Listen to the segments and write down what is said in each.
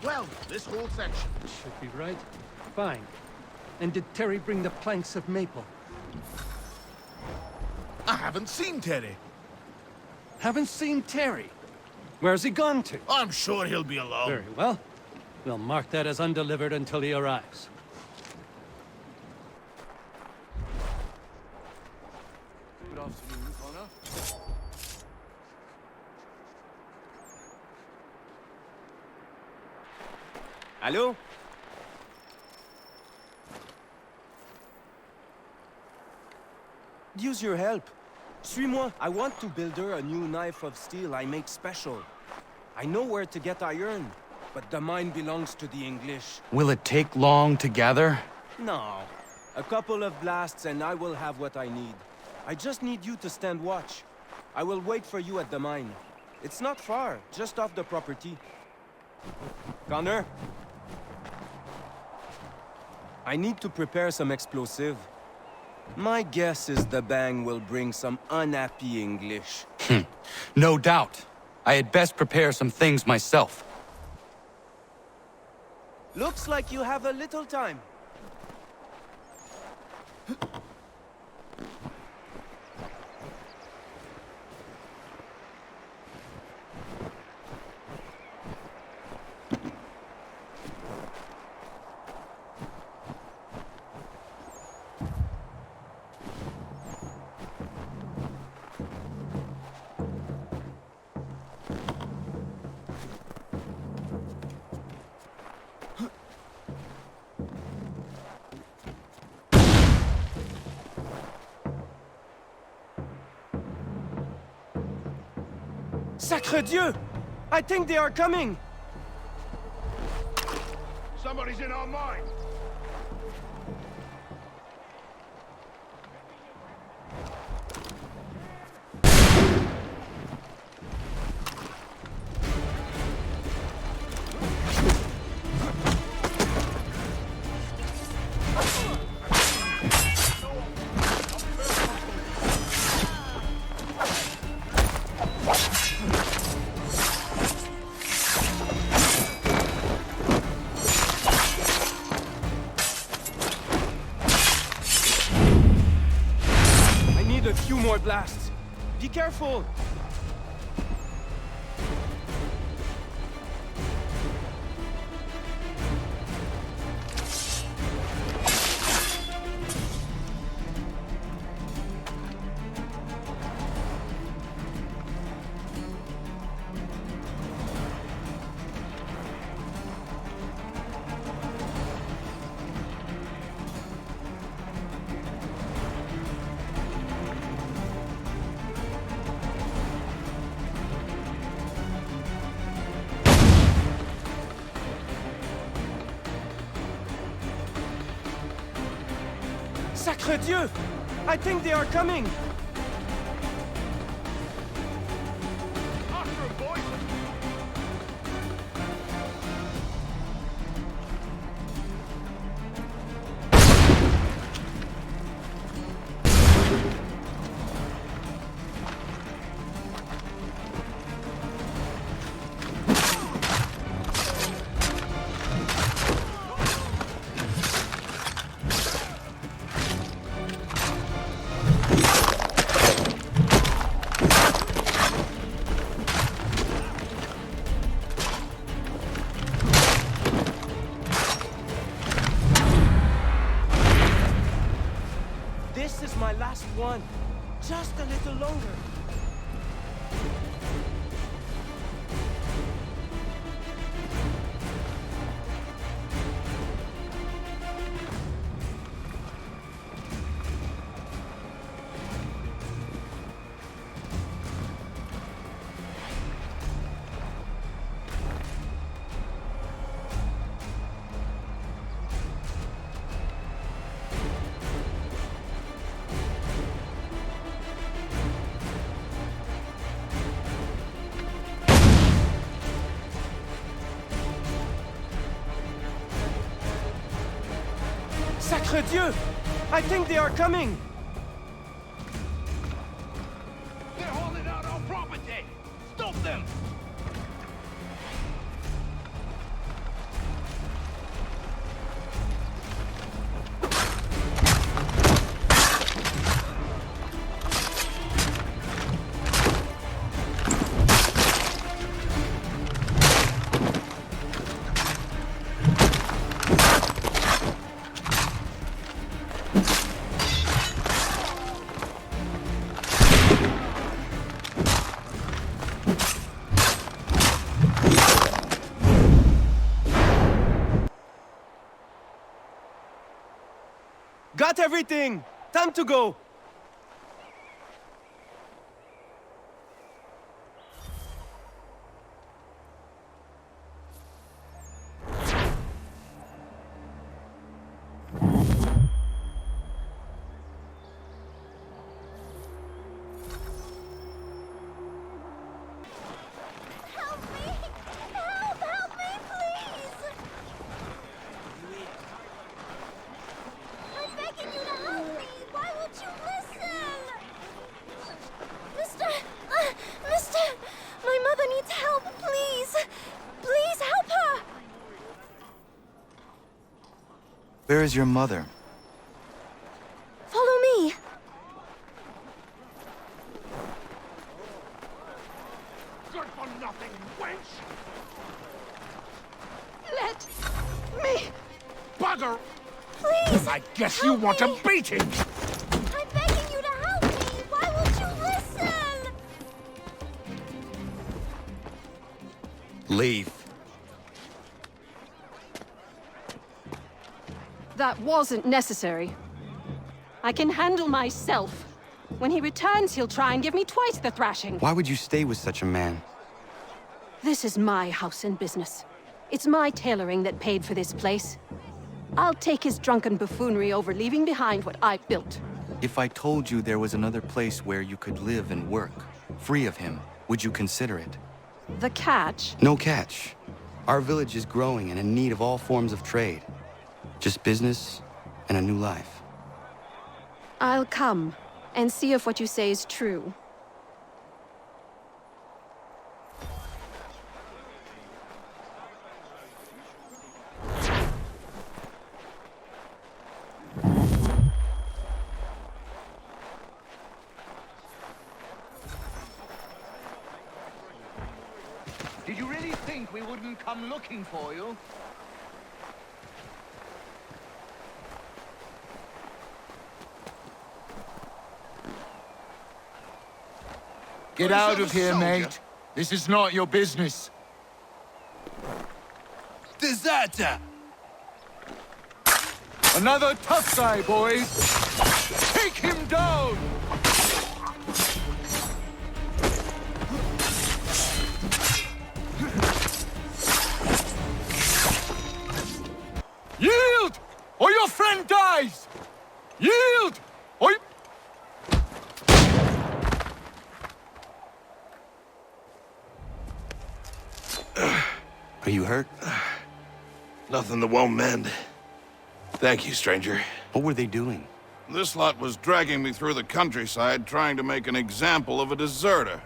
Well, this whole section. Should be right. Fine. And did Terry bring the planks of maple? I haven't seen Terry. Haven't seen Terry? Where's he gone to? I'm sure he'll be along. Very well. We'll mark that as undelivered until he arrives. Good afternoon, Connor. Allô? Use your help. Suis-moi. I want to build her a new knife of steel I make special. I know where to get iron, but the mine belongs to the English. Will it take long to gather? No. A couple of blasts and I will have what I need. I just need you to stand watch. I will wait for you at the mine. It's not far, just off the property. Connor? I need to prepare some explosive. My guess is the bang will bring some unhappy English. No doubt. I had best prepare some things myself. Looks like you have a little time. Sacre Dieu! I think they are coming! Somebody's in our mine. More blasts. Be careful! Sacre Dieu! I think they are coming! After him, boys! This is my last one. Just a little longer. Sacre Dieu! I think they are coming! They're holding out our property! Stop them! Got everything! Time to go! Help me! Help me, please! I'm begging you to help me! Why won't you listen? Mister! My mother needs help, please! Please help her! Where is your mother? Follow me! Good for nothing, wench! Let me... Bugger! Please! I guess help you want me. a beating! I'm begging you to help me! Why won't you listen? Leave. That wasn't necessary. I can handle myself. When he returns, he'll try and give me twice the thrashing. Why would you stay with such a man? This is my house and business. It's my tailoring that paid for this place. I'll take his drunken buffoonery over leaving behind what I built. If I told you there was another place where you could live and work, free of him, would you consider it? The catch? No catch. Our village is growing and in need of all forms of trade. Just business and a new life. I'll come and see if what you say is true. Did you really think we wouldn't come looking for you? Get out of here, mate. This is not your business. Deserter! Another tough guy, boys. Take him down! Yield, or your friend dies! Yield, or... Are you hurt? Nothing that won't mend. Thank you, stranger. What were they doing? This lot was dragging me through the countryside trying to make an example of a deserter.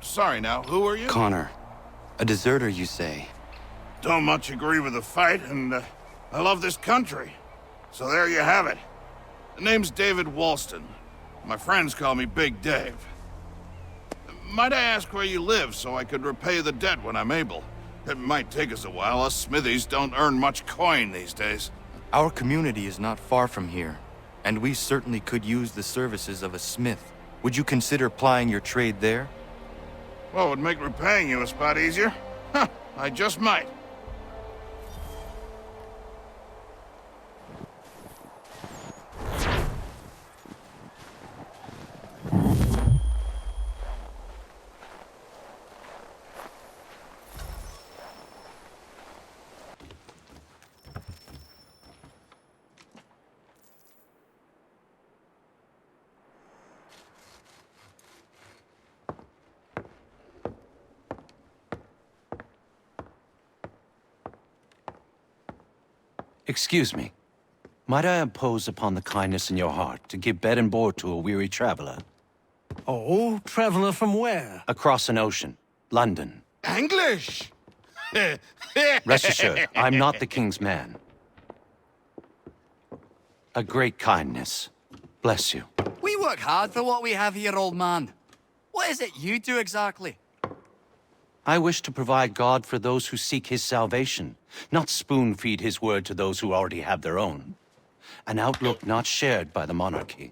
Sorry now, who are you? Connor. A deserter, you say? Don't much agree with the fight, and I love this country. So there you have it. The name's David Walston. My friends call me Big Dave. Might I ask where you live so I could repay the debt when I'm able? It might take us a while. Us smithies don't earn much coin these days. Our community is not far from here, and we certainly could use the services of a smith. Would you consider plying your trade there? Well, it would make repaying you a spot easier. Huh, I just might. Excuse me. Might I impose upon the kindness in your heart to give bed and board to a weary traveler? Oh, traveler from where? Across an ocean. London. English! Rest assured, I'm not the king's man. A great kindness. Bless you. We work hard for what we have here, old man. What is it you do exactly? I wish to provide God for those who seek his salvation, not spoon-feed his word to those who already have their own. An outlook not shared by the monarchy.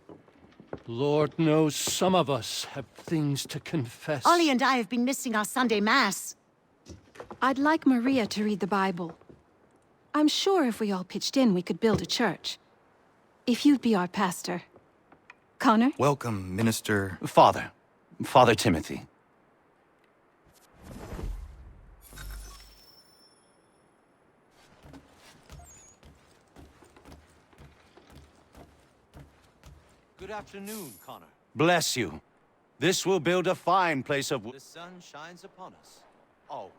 Lord knows some of us have things to confess. Ollie and I have been missing our Sunday Mass. I'd like Maria to read the Bible. I'm sure if we all pitched in, we could build a church. If you'd be our pastor. Connor? Welcome, Minister... Father Timothy. Good afternoon, Connor. Bless you. This will build a fine place of... The sun shines upon us, always.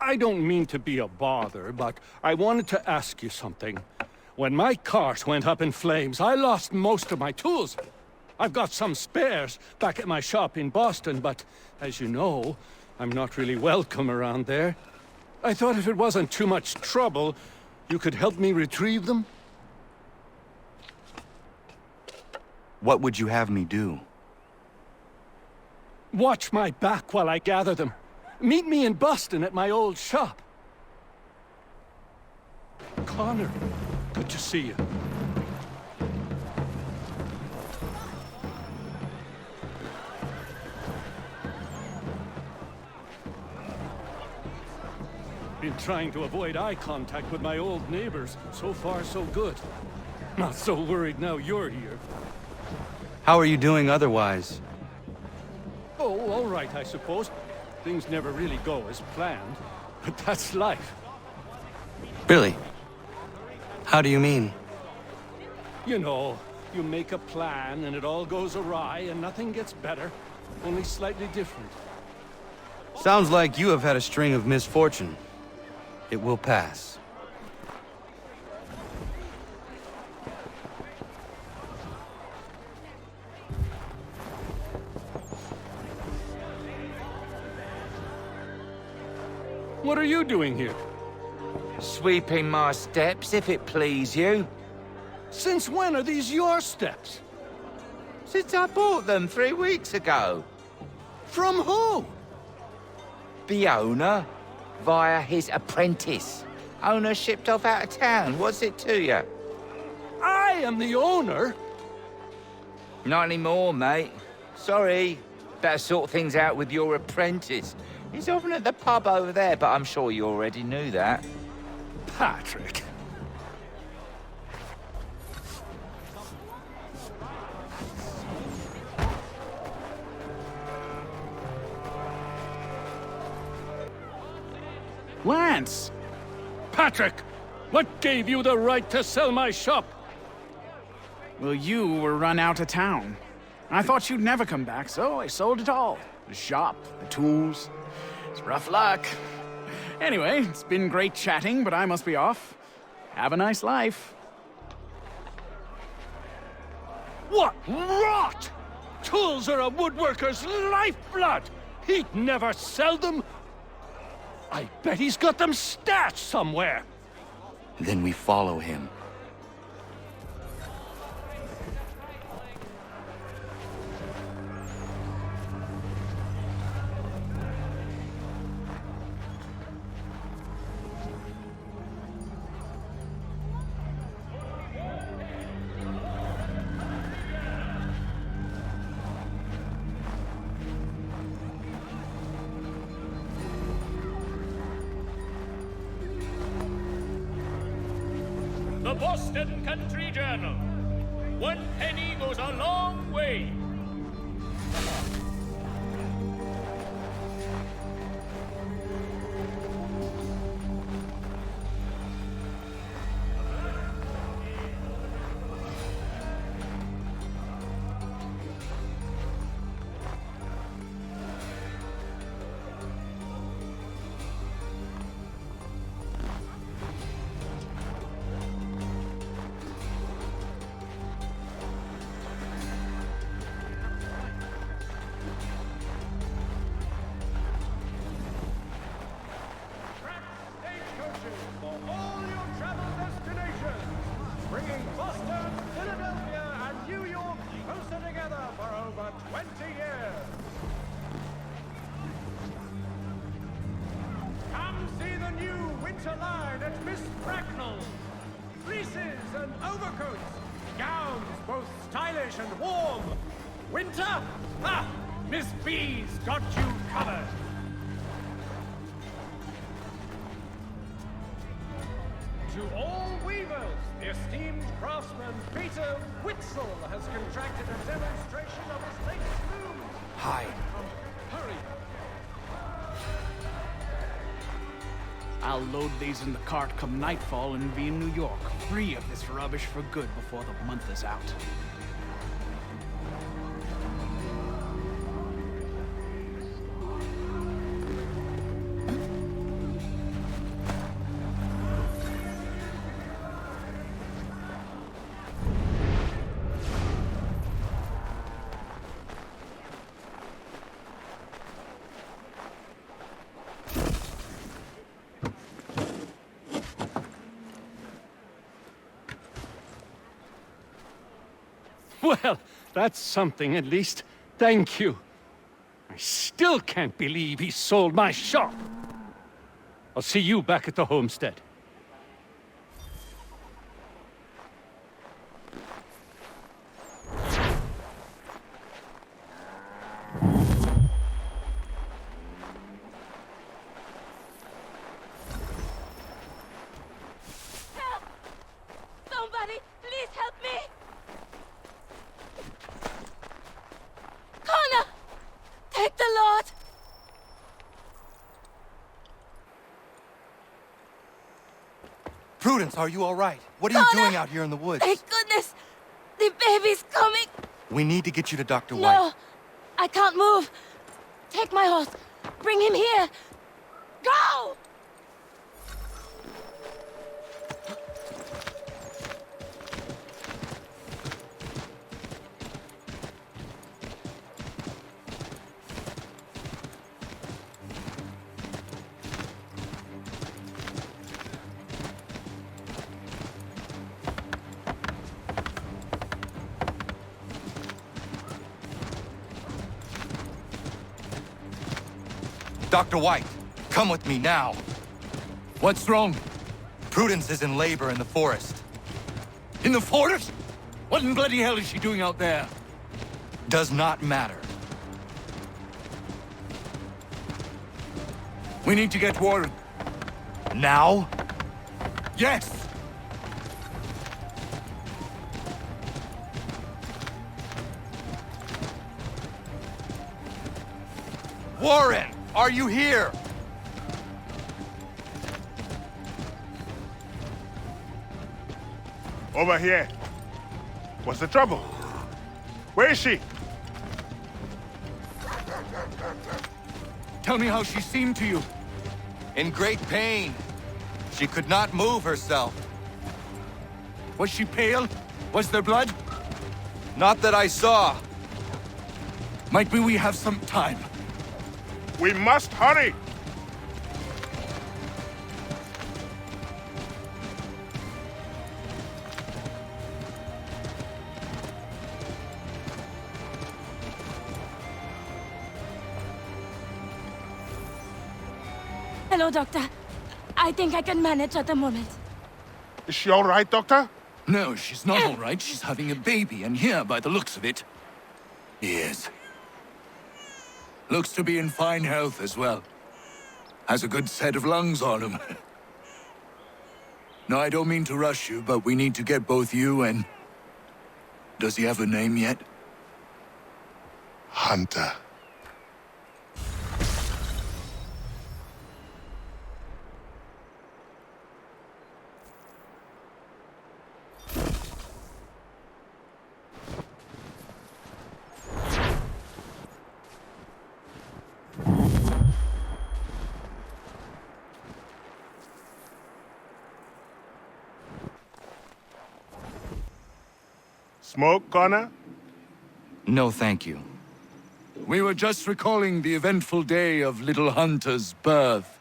I don't mean to be a bother, but I wanted to ask you something. When my cart went up in flames, I lost most of my tools. I've got some spares back at my shop in Boston, but as you know, I'm not really welcome around there. I thought if it wasn't too much trouble, you could help me retrieve them? What would you have me do? Watch my back while I gather them. Meet me in Boston at my old shop. Connor, good to see you. Been trying to avoid eye contact with my old neighbors. So far, so good. Not so worried now you're here. How are you doing otherwise? Oh, all right, I suppose. Things never really go as planned, but that's life. Really? How do you mean? You know, you make a plan and it all goes awry and nothing gets better, only slightly different. Sounds like you have had a string of misfortune. It will pass. What are you doing here? Sweeping my steps, if it please you. Since when are these your steps? Since I bought them 3 weeks ago. From who? The owner, via his apprentice. Owner shipped off out of town. What's it to you? I am the owner? Not anymore, mate. Sorry. Better sort things out with your apprentice. He's often at the pub over there, but I'm sure you already knew that. Patrick. Lance! Patrick! What gave you the right to sell my shop? Well, you were run out of town. I thought you'd never come back, so I sold it all. The shop, the tools. It's rough luck. Anyway, it's been great chatting, but I must be off. Have a nice life. What rot! Tools are a woodworker's lifeblood! He'd never sell them! I bet he's got them stashed somewhere! Then we follow him. The Boston Country Journal. 1 penny goes a long way. winter line at Miss Bracknell. Fleeces and overcoats. Gowns both stylish and warm. Winter? Ha! Miss B's got you covered. To all weavers, the esteemed craftsman Peter Witzel has contracted a demonstration of his latest loom. Hi. Hurry. I'll load these in the cart come nightfall and be in New York, free of this rubbish for good before the month is out. Well, that's something at least. Thank you. I still can't believe he sold my shop. I'll see you back at the homestead. Help! Somebody, please help me! Connor! Take the Lord! Prudence, are you all right? What are you doing out here in the woods? Thank goodness! The baby's coming! We need to get you to Dr. No! White. I can't move! Take my horse! Bring him here! Go! Dr. White, come with me now. What's wrong? Prudence is in labor in the forest. In the forest? What in bloody hell is she doing out there? Does not matter. We need to get Warren. Now? Yes! Warren, are you here? Over here. What's the trouble? Where is she? Tell me how she seemed to you. In great pain. She could not move herself. Was she pale? Was there blood? Not that I saw. Might be we have some time. We must hurry! Hello, Doctor. I think I can manage at the moment. Is she all right, Doctor? No, she's not all right. She's having a baby, and here, by the looks of it, he is. Looks to be in fine health as well. Has a good set of lungs on him. No, I don't mean to rush you, but we need to get both you and... Does he have a name yet? Hunter. Smoke, Connor? No, thank you. We were just recalling the eventful day of little Hunter's birth.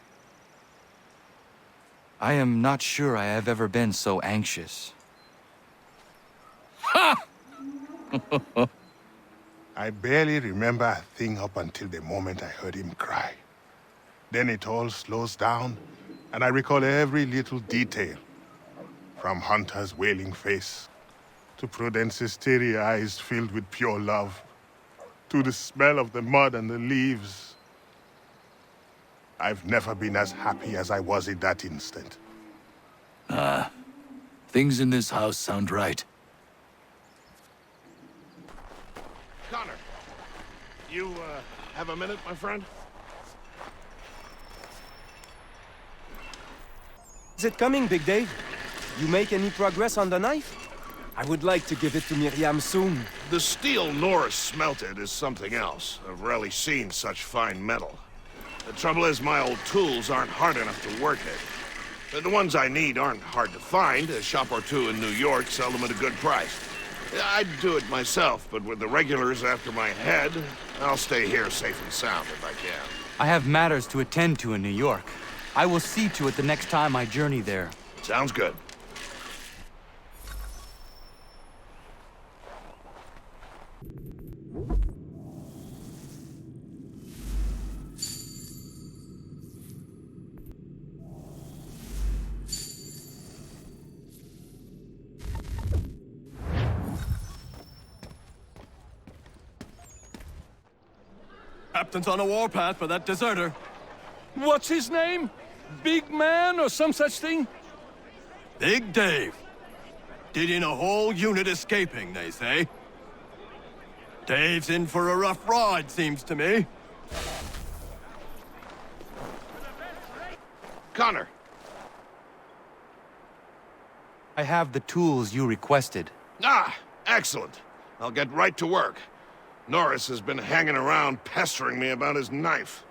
I am not sure I have ever been so anxious. Ha! I barely remember a thing up until the moment I heard him cry. Then it all slows down, and I recall every little detail. From Hunter's wailing face, to Prudence's teary eyes filled with pure love, to the smell of the mud and the leaves. I've never been as happy as I was in that instant. Things in this house sound right. Connor, you, have a minute, my friend? Is it coming, Big Dave? You make any progress on the knife? I would like to give it to Miriam soon. The steel Norris smelted is something else. I've rarely seen such fine metal. The trouble is my old tools aren't hard enough to work it. The ones I need aren't hard to find. A shop or two in New York sell them at a good price. I'd do it myself, but with the regulars after my head, I'll stay here safe and sound if I can. I have matters to attend to in New York. I will see to it the next time I journey there. Sounds good. Captain's on a warpath for that deserter. What's his name? Big Man or some such thing? Big Dave. Did in a whole unit escaping, they say. Dave's in for a rough ride, seems to me. Connor! I have the tools you requested. Ah, excellent. I'll get right to work. Norris has been hanging around pestering me about his knife.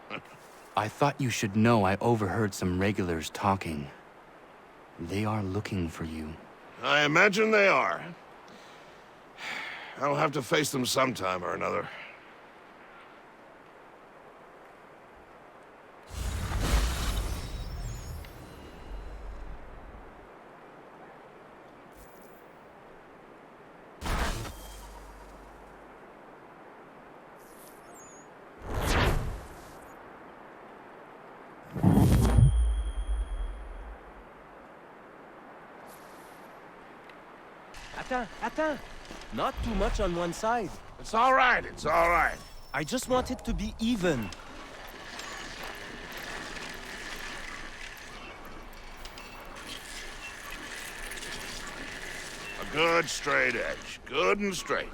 I thought you should know I overheard some regulars talking. They are looking for you. I imagine they are. I'll have to face them sometime or another. Attends. Not too much on one side. It's all right, it's all right. I just want it to be even. A good straight edge. Good and straight.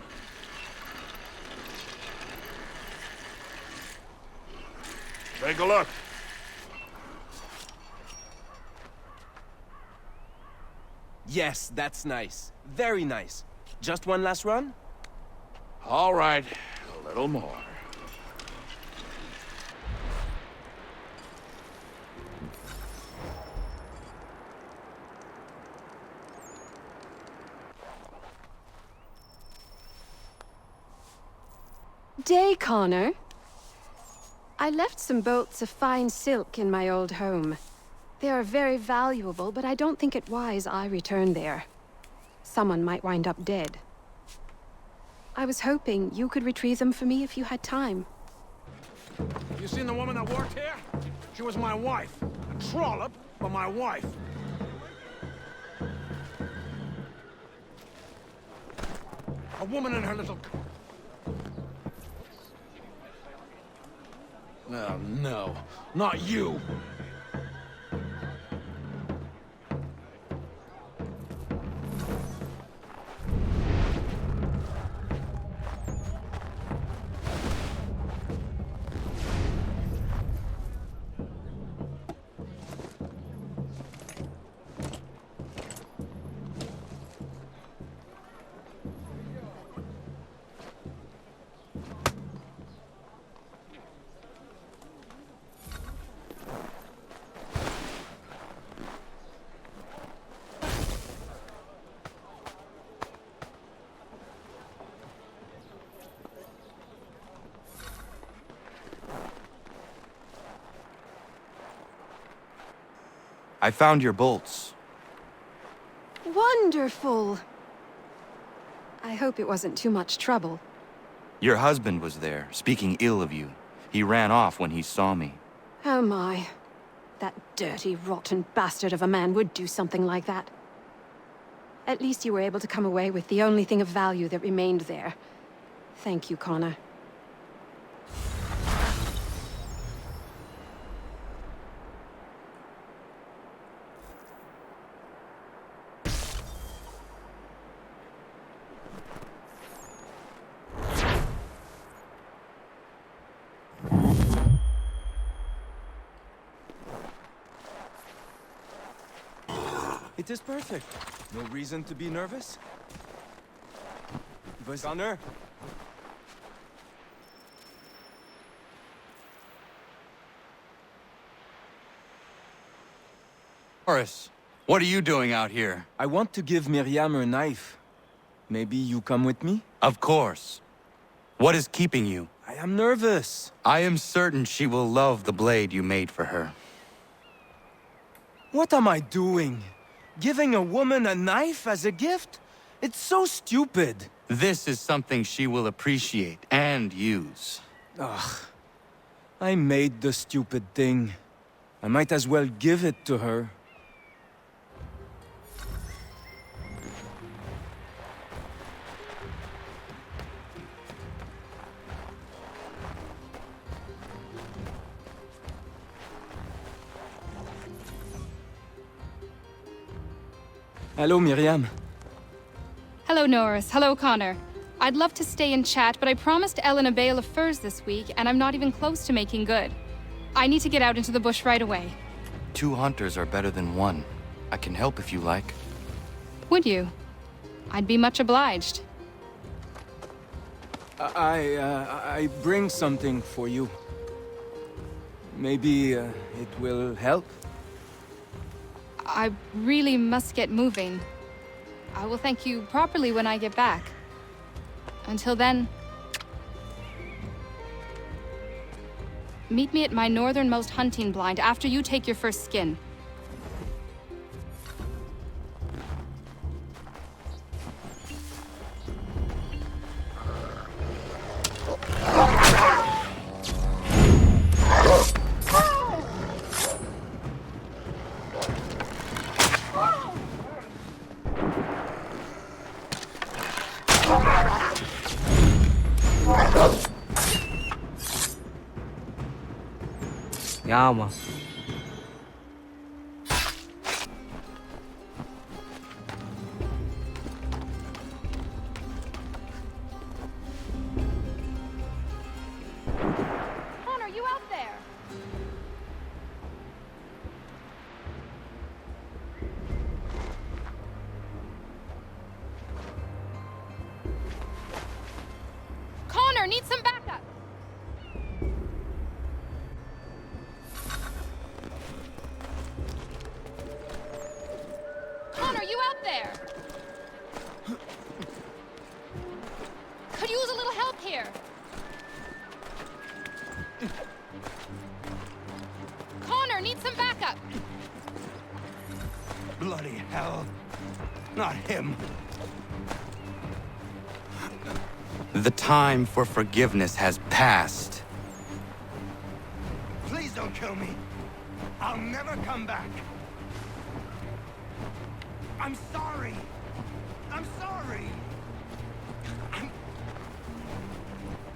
Take a look. Yes, that's nice. Very nice. Just one last run? All right, a little more. Day, Connor. I left some bolts of fine silk in my old home. They are very valuable, but I don't think it wise I return there. Someone might wind up dead. I was hoping you could retrieve them for me if you had time. You seen the woman that worked here? She was my wife. A trollop, but my wife. A woman in her little... Oh, no. Not you! I found your bolts. Wonderful! I hope it wasn't too much trouble. Your husband was there, speaking ill of you. He ran off when he saw me. Oh my. That dirty, rotten bastard of a man would do something like that. At least you were able to come away with the only thing of value that remained there. Thank you, Connor. It is perfect. No reason to be nervous. Connor? Horace, what are you doing out here? I want to give Miriam her knife. Maybe you come with me? Of course. What is keeping you? I am nervous. I am certain she will love the blade you made for her. What am I doing? Giving a woman a knife as a gift? It's so stupid. This is something she will appreciate and use. Ugh. I made the stupid thing. I might as well give it to her. Hello, Miriam. Hello, Norris. Hello, Connor. I'd love to stay and chat, but I promised Ellen a bale of furs this week, and I'm not even close to making good. I need to get out into the bush right away. 2 hunters are better than 1. I can help if you like. Would you? I'd be much obliged. I bring something for you. Maybe it will help? I really must get moving. I will thank you properly when I get back. Until then... meet me at my northernmost hunting blind after you take your first skin. Calma. Connor, you out there? Connor, need some backup! Connor, you out there? Could use a little help here. Connor, need some backup. Bloody hell. Not him. The time for forgiveness has passed. Please don't kill me. I'll never come back. I'm sorry. I'm sorry.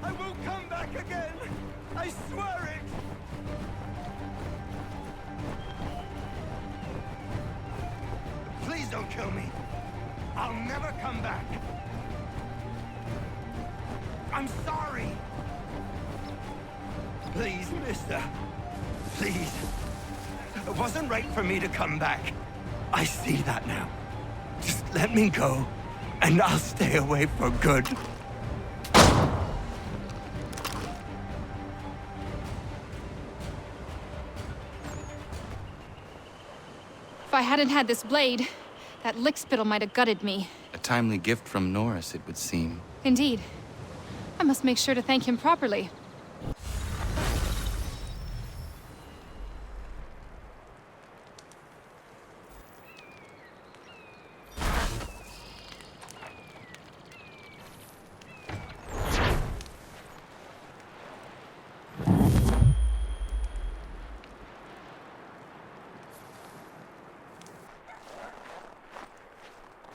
I won't come back again. I swear it. Please don't kill me. I'll never come back. I'm sorry. Please, mister. Please. It wasn't right for me to come back. I see that now. Just let me go, and I'll stay away for good. If I hadn't had this blade, that lickspittle might have gutted me. A timely gift from Norris, it would seem. Indeed. I must make sure to thank him properly.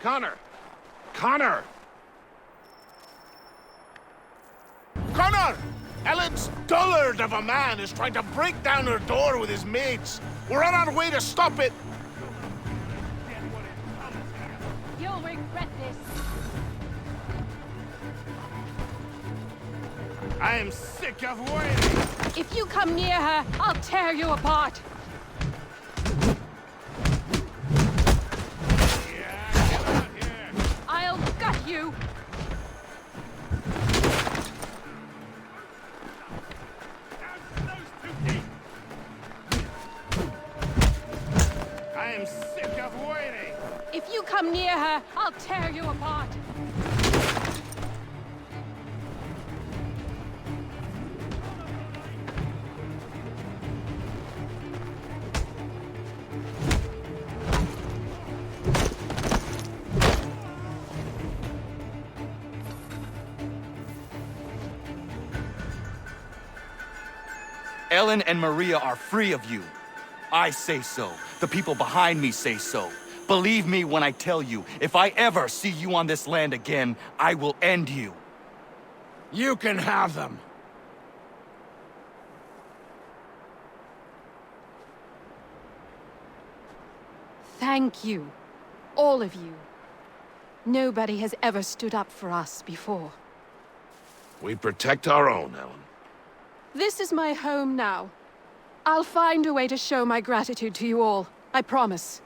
Connor! Connor! Connor! Ellen's dullard of a man is trying to break down her door with his mates. We're on our way to stop it. You'll regret this. I am sick of waiting. If you come near her, I'll tear you apart. I'll gut you. I am sick of waiting. If you come near her, I'll tear you apart. Ellen and Maria are free of you. I say so. The people behind me say so. Believe me when I tell you, if I ever see you on this land again, I will end you. You can have them. Thank you. All of you. Nobody has ever stood up for us before. We protect our own, Ellen. This is my home now. I'll find a way to show my gratitude to you all. I promise.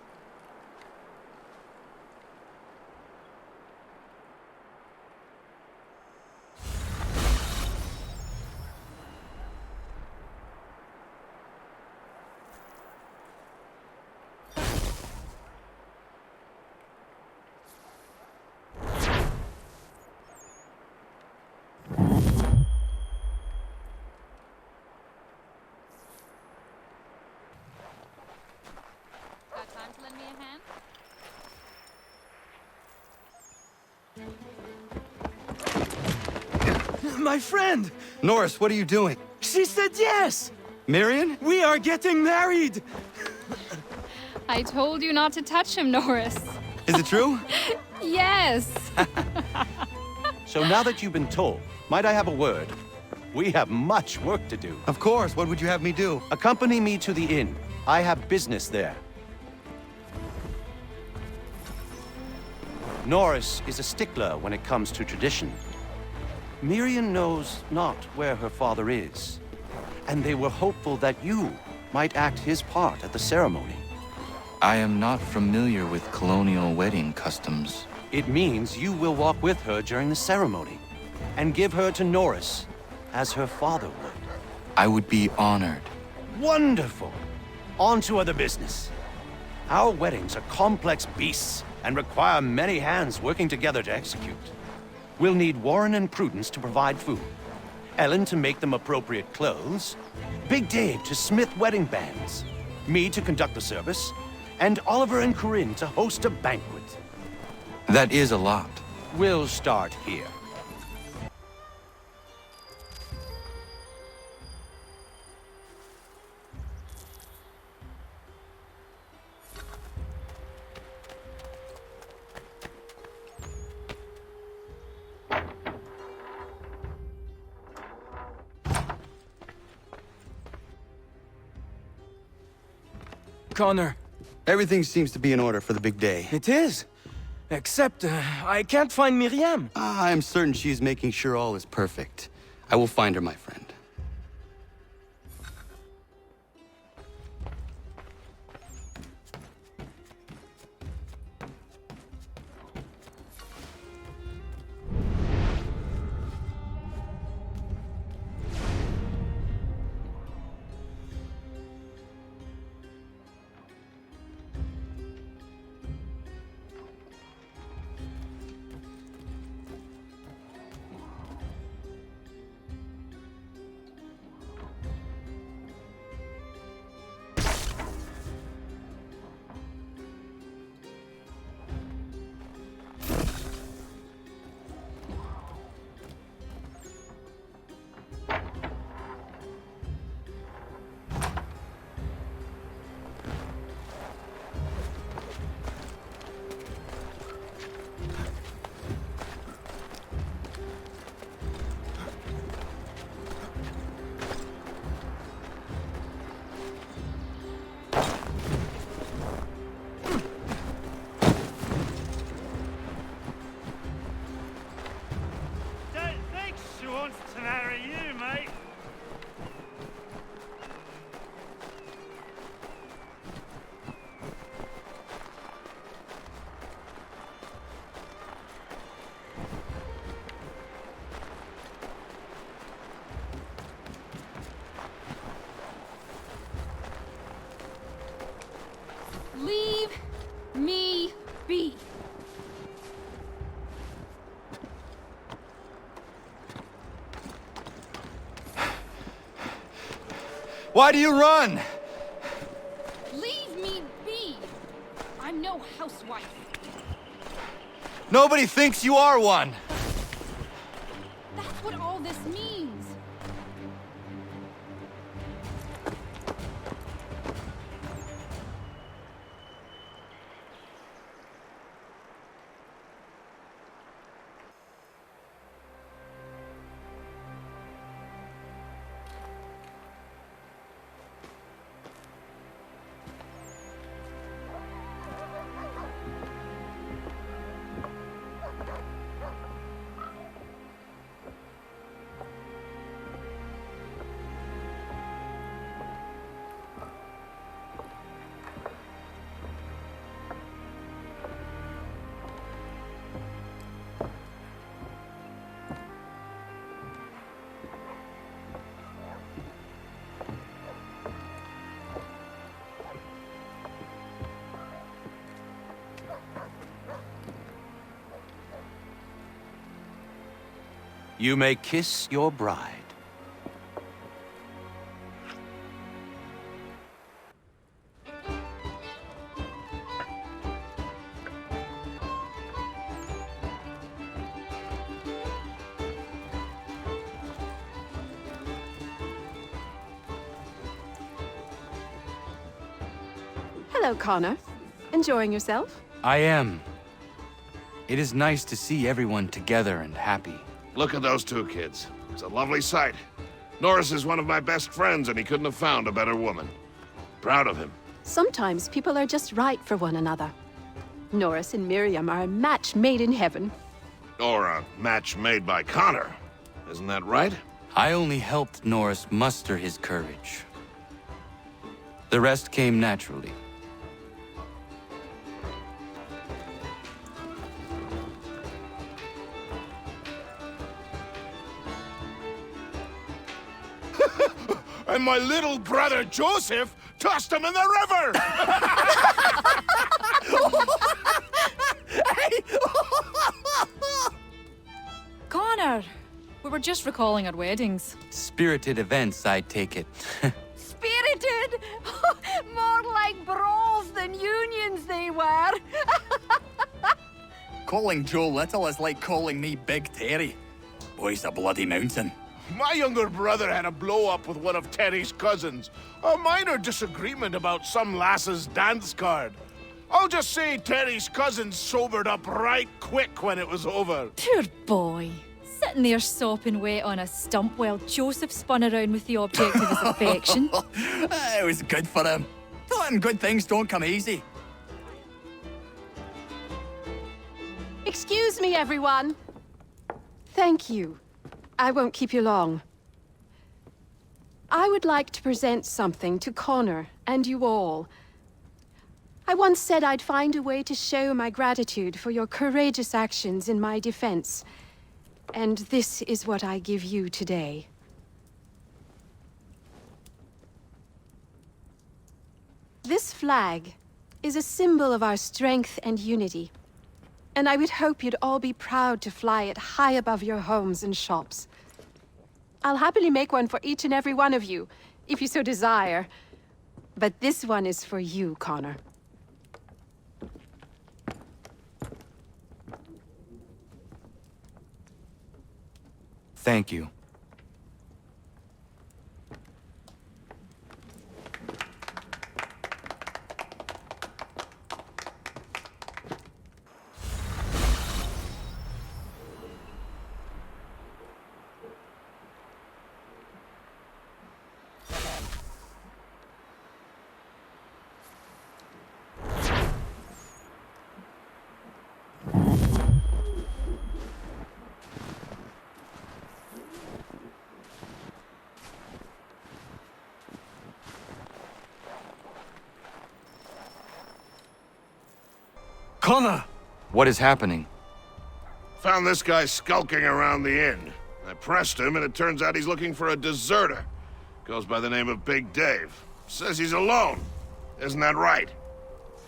Got time to lend me a hand? My friend! Norris, what are you doing? She said yes! Marion? We are getting married! I told you not to touch him, Norris. Is it true? Yes! So now that you've been told, might I have a word? We have much work to do. Of course, what would you have me do? Accompany me to the inn. I have business there. Norris is a stickler when it comes to tradition. Miriam knows not where her father is, and they were hopeful that you might act his part at the ceremony. I am not familiar with colonial wedding customs. It means you will walk with her during the ceremony, and give her to Norris, as her father would. I would be honored. Wonderful! On to other business. Our weddings are complex beasts, and require many hands working together to execute. We'll need Warren and Prudence to provide food, Ellen to make them appropriate clothes, Big Dave to smith wedding bands, me to conduct the service, and Oliver and Corinne to host a banquet. That is a lot. We'll start here. Connor. Everything seems to be in order for the big day. It is. Except, I can't find Miriam. I'm certain she's making sure all is perfect. I will find her, my friend. Why do you run? Leave me be! I'm no housewife. Nobody thinks you are one. That's what all this means. You may kiss your bride. Hello, Connor. Enjoying yourself? I am. It is nice to see everyone together and happy. Look at those two kids. It's a lovely sight. Norris is one of my best friends, and he couldn't have found a better woman. Proud of him. Sometimes people are just right for one another. Norris and Miriam are a match made in heaven. Or a match made by Connor. Isn't that right? I only helped Norris muster his courage. The rest came naturally. And my little brother Joseph tossed him in the river! Connor! We were just recalling our weddings. Spirited events, I take it. Spirited? More like brawls than unions they were. Calling Joe Little is like calling me Big Terry. Boy's a bloody mountain. My younger brother had a blow-up with one of Terry's cousins. A minor disagreement about some lass's dance card. I'll just say Terry's cousins sobered up right quick when it was over. Poor boy. Sitting there sopping wet on a stump while Joseph spun around with the object of his affection. It was good for him. Tell him good things don't come easy. Excuse me, everyone. Thank you. I won't keep you long. I would like to present something to Connor and you all. I once said I'd find a way to show my gratitude for your courageous actions in my defense. And this is what I give you today. This flag is a symbol of our strength and unity. And I would hope you'd all be proud to fly it high above your homes and shops. I'll happily make one for each and every one of you, if you so desire. But this one is for you, Connor. Thank you. Connor! What is happening? Found this guy skulking around the inn. I pressed him, and it turns out he's looking for a deserter. Goes by the name of Big Dave. Says he's alone. Isn't that right?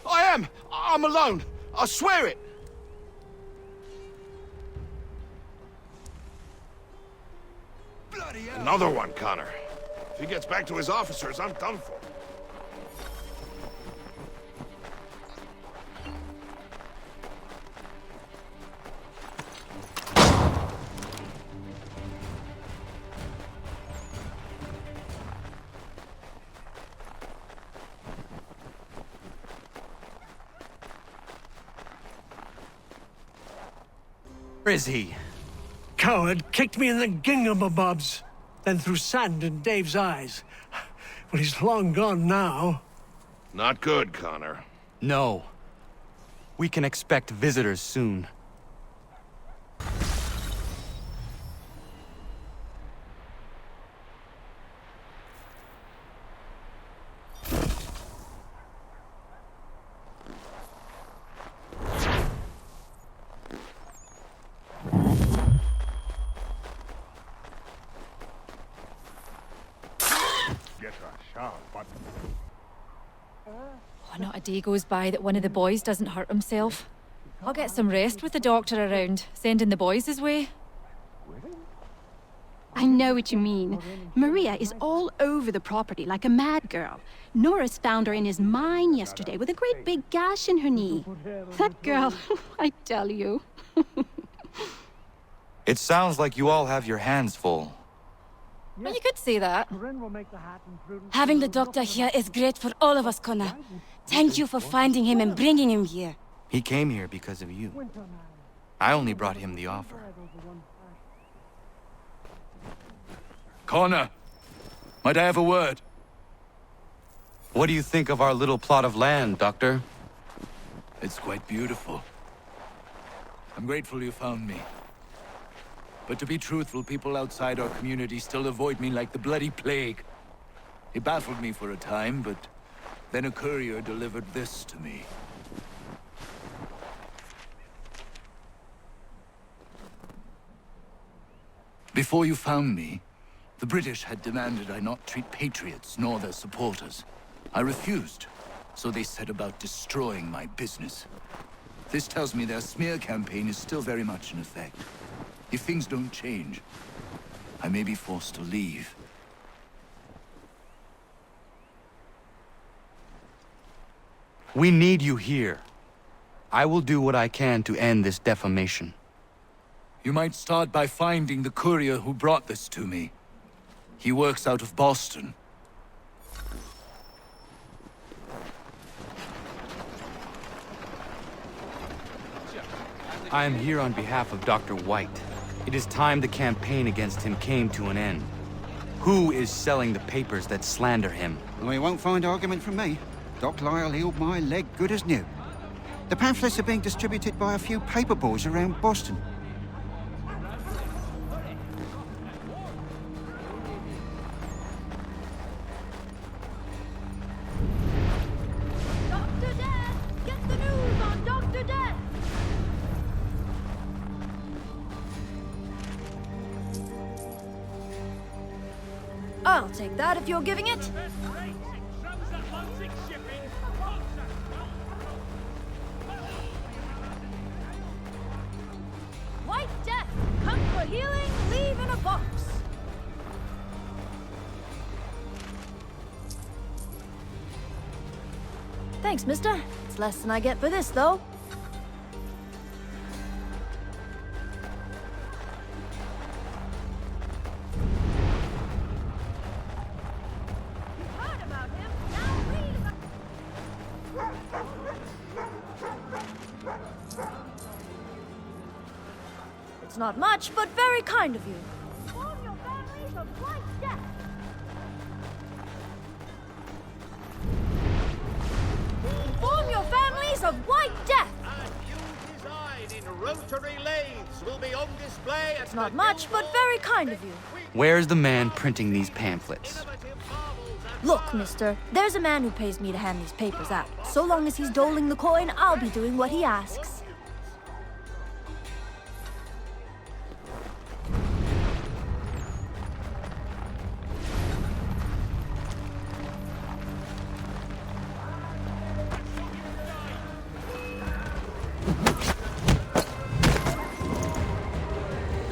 I am! I'm alone! I swear it! Another one, Connor. If he gets back to his officers, I'm done for. Where is he? Coward kicked me in the gingamabobs, then threw sand in Dave's eyes. Well, he's long gone now. Not good, Connor. No. We can expect visitors soon. Oh, not a day goes by that one of the boys doesn't hurt himself. I'll get some rest with the doctor around, sending the boys his way. I know what you mean. Maria is all over the property like a mad girl. Norris found her in his mine yesterday with a great big gash in her knee. That girl, I tell you. It sounds like you all have your hands full. Well, you could say that. Having the doctor here is great for all of us, Connor. Thank you for finding him and bringing him here. He came here because of you. I only brought him the offer. Connor, might I have a word? What do you think of our little plot of land, Doctor? It's quite beautiful. I'm grateful you found me. But to be truthful, people outside our community still avoid me like the bloody plague. He baffled me for a time, but then a courier delivered this to me. Before you found me, the British had demanded I not treat patriots nor their supporters. I refused, so they set about destroying my business. This tells me their smear campaign is still very much in effect. If things don't change, I may be forced to leave. We need you here. I will do what I can to end this defamation. You might start by finding the courier who brought this to me. He works out of Boston. I am here on behalf of Dr. White. It is time the campaign against him came to an end. Who is selling the papers that slander him? Well, you won't find argument from me. Doc Lyle healed my leg good as new. The pamphlets are being distributed by a few paper boys around Boston. Dr. Death! Get the news on Dr. Death! I'll take that if you're giving it. White Death, come for healing, leave in a box. Thanks, mister. It's less than I get for this, though. It's not much, but very kind of you. Inform your families of White Death. Inform your families of White Death. In rotary lathes will be on display. It's not much, but very kind of you. Where's the man printing these pamphlets? Look, mister, there's a man who pays me to hand these papers out. So long as he's doling the coin, I'll be doing what he asks.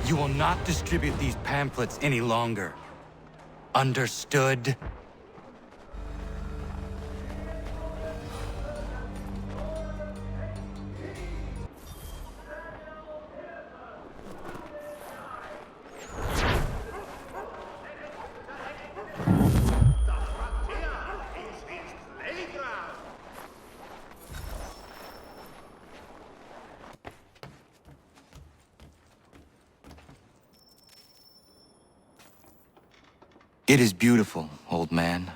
You will not distribute these pamphlets any longer. Understood? It is beautiful, old man.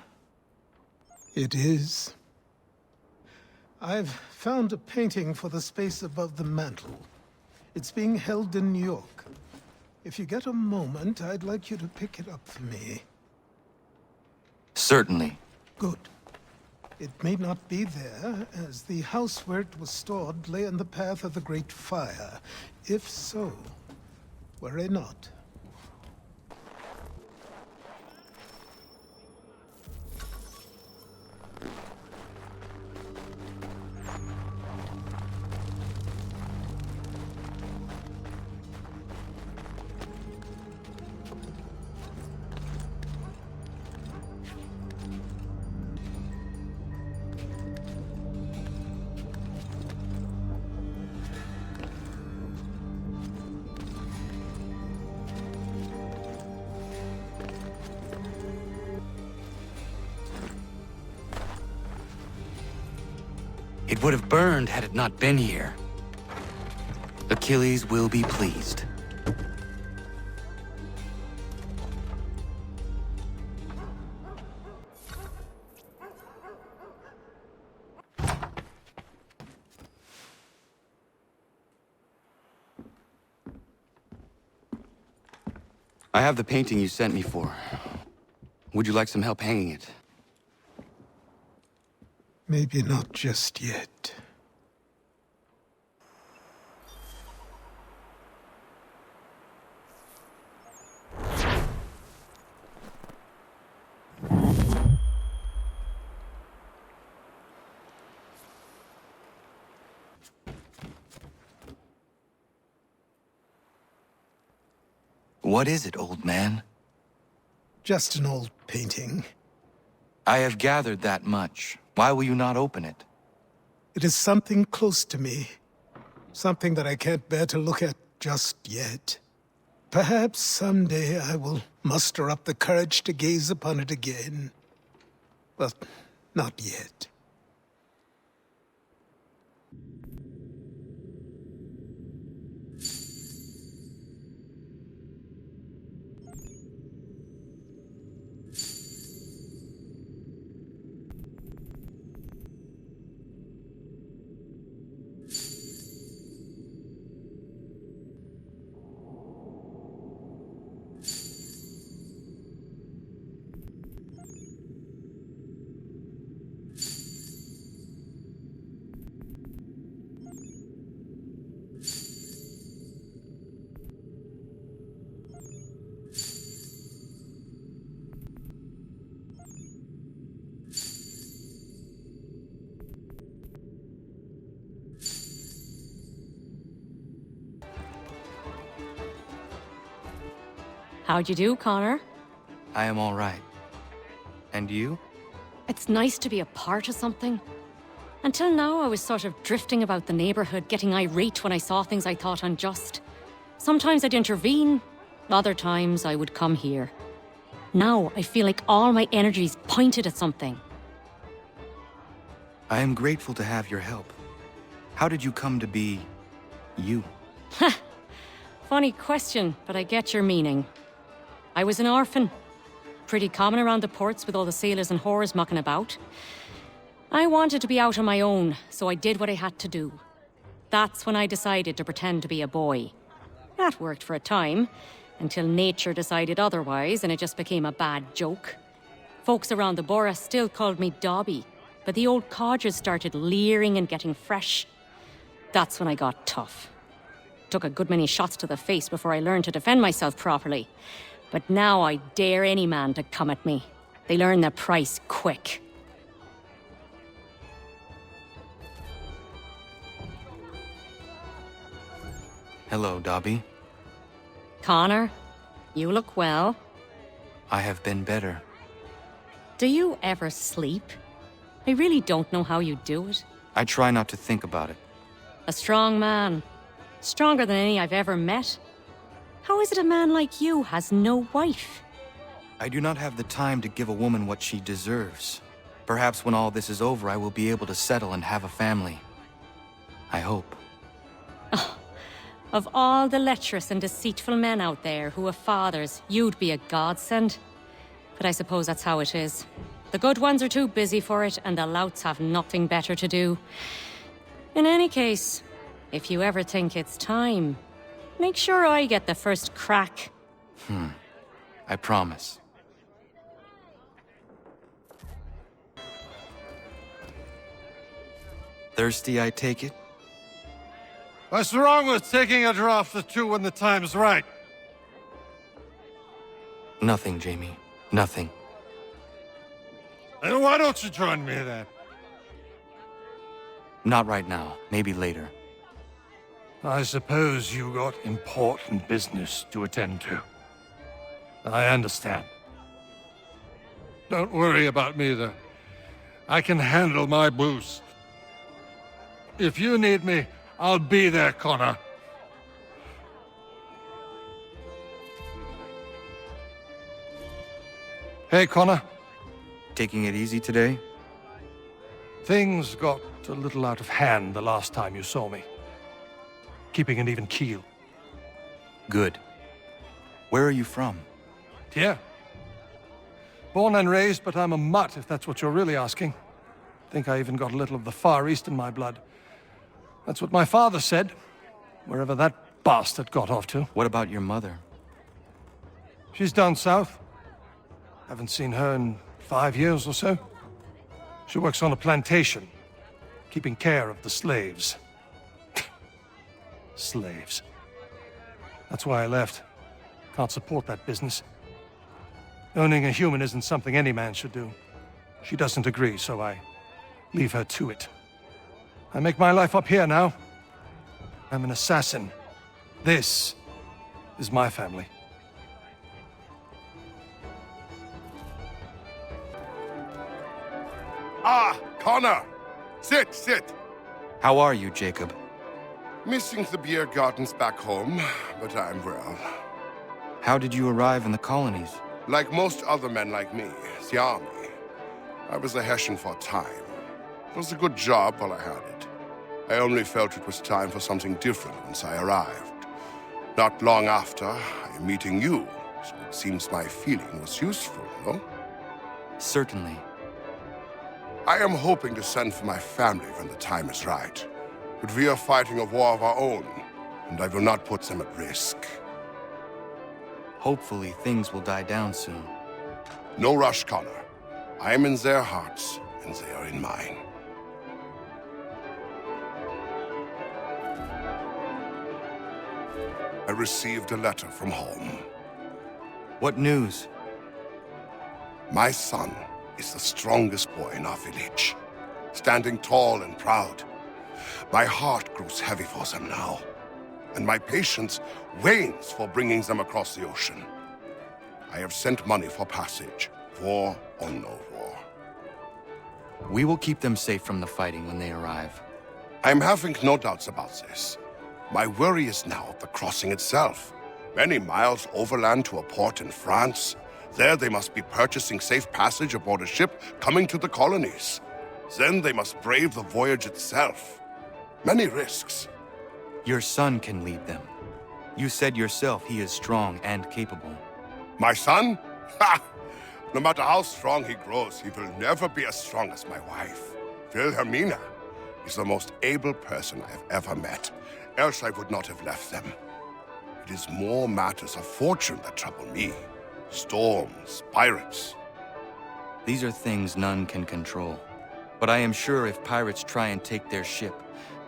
It is. I've found a painting for the space above the mantle. It's being held in New York. If you get a moment, I'd like you to pick it up for me. Certainly. Good. It may not be there, as the house where it was stored lay in the path of the Great Fire. If so, worry not. It would have burned had it not been here. Achilles will be pleased. I have the painting you sent me for. Would you like some help hanging it? Maybe not just yet. What is it, old man? Just an old painting. I have gathered that much. Why will you not open it? It is something close to me. Something that I can't bear to look at just yet. Perhaps someday I will muster up the courage to gaze upon it again. But not yet. How'd you do, Connor? I am all right. And you? It's nice to be a part of something. Until now, I was sort of drifting about the neighborhood, getting irate when I saw things I thought unjust. Sometimes I'd intervene, other times I would come here. Now, I feel like all my energy's pointed at something. I am grateful to have your help. How did you come to be... you? Funny question, but I get your meaning. I was an orphan. Pretty common around the ports with all the sailors and whores mucking about. I wanted to be out on my own, so I did what I had to do. That's when I decided to pretend to be a boy. That worked for a time, until nature decided otherwise and it just became a bad joke. Folks around the borough still called me Dobby, but the old codgers started leering and getting fresh. That's when I got tough. Took a good many shots to the face before I learned to defend myself properly. But now I dare any man to come at me. They learn their price quick. Hello, Dobby. Connor, you look well. I have been better. Do you ever sleep? I really don't know how you do it. I try not to think about it. A strong man. Stronger than any I've ever met. How is it a man like you has no wife? I do not have the time to give a woman what she deserves. Perhaps when all this is over, I will be able to settle and have a family. I hope. Oh, of all the lecherous and deceitful men out there who have fathers, you'd be a godsend. But I suppose that's how it is. The good ones are too busy for it, and the louts have nothing better to do. In any case, if you ever think it's time, make sure I get the first crack. I promise. Thirsty, I take it? What's wrong with taking a draught or two when the time's right? Nothing, Jamie. Nothing. And why don't you join me then? Not right now. Maybe later. I suppose you got important business to attend to. I understand. Don't worry about me, though. I can handle my booze. If you need me, I'll be there, Connor. Hey, Connor. Taking it easy today? Things got a little out of hand the last time you saw me. Keeping an even keel. Good. Where are you from? Here. Born and raised, but I'm a mutt, if that's what you're really asking. Think I even got a little of the Far East in my blood. That's what my father said, wherever that bastard got off to. What about your mother? She's down south. Haven't seen her in 5 years or so. She works on a plantation, keeping care of the slaves. Slaves. That's why I left. Can't support that business. Owning a human isn't something any man should do. She doesn't agree, so I leave her to it. I make my life up here now. I'm an assassin. This is my family. Ah, Connor! Sit, sit! How are you, Jacob? Missing the beer gardens back home, but I'm well. How did you arrive in the colonies? Like most other men like me, the army. I was a Hessian for a time. It was a good job while I had it. I only felt it was time for something different once I arrived. Not long after, I'm meeting you, so it seems my feeling was useful, no? Certainly. I am hoping to send for my family when the time is right. But we are fighting a war of our own, and I will not put them at risk. Hopefully, things will die down soon. No rush, Connor. I am in their hearts, and they are in mine. I received a letter from home. What news? My son is the strongest boy in our village, standing tall and proud. My heart grows heavy for them now, and my patience wanes for bringing them across the ocean. I have sent money for passage, war or no war. We will keep them safe from the fighting when they arrive. I'm having no doubts about this. My worry is now the crossing itself. Many miles overland to a port in France. There they must be purchasing safe passage aboard a ship coming to the colonies. Then they must brave the voyage itself. Many risks. Your son can lead them. You said yourself he is strong and capable. My son? Ha! No matter how strong he grows, he will never be as strong as my wife. Wilhelmina is the most able person I have ever met. Else I would not have left them. It is more matters of fortune that trouble me. Storms, pirates. These are things none can control. But I am sure if pirates try and take their ship,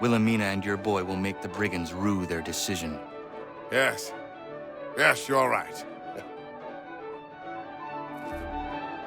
Wilhelmina and your boy will make the brigands rue their decision. Yes. Yes, you're right.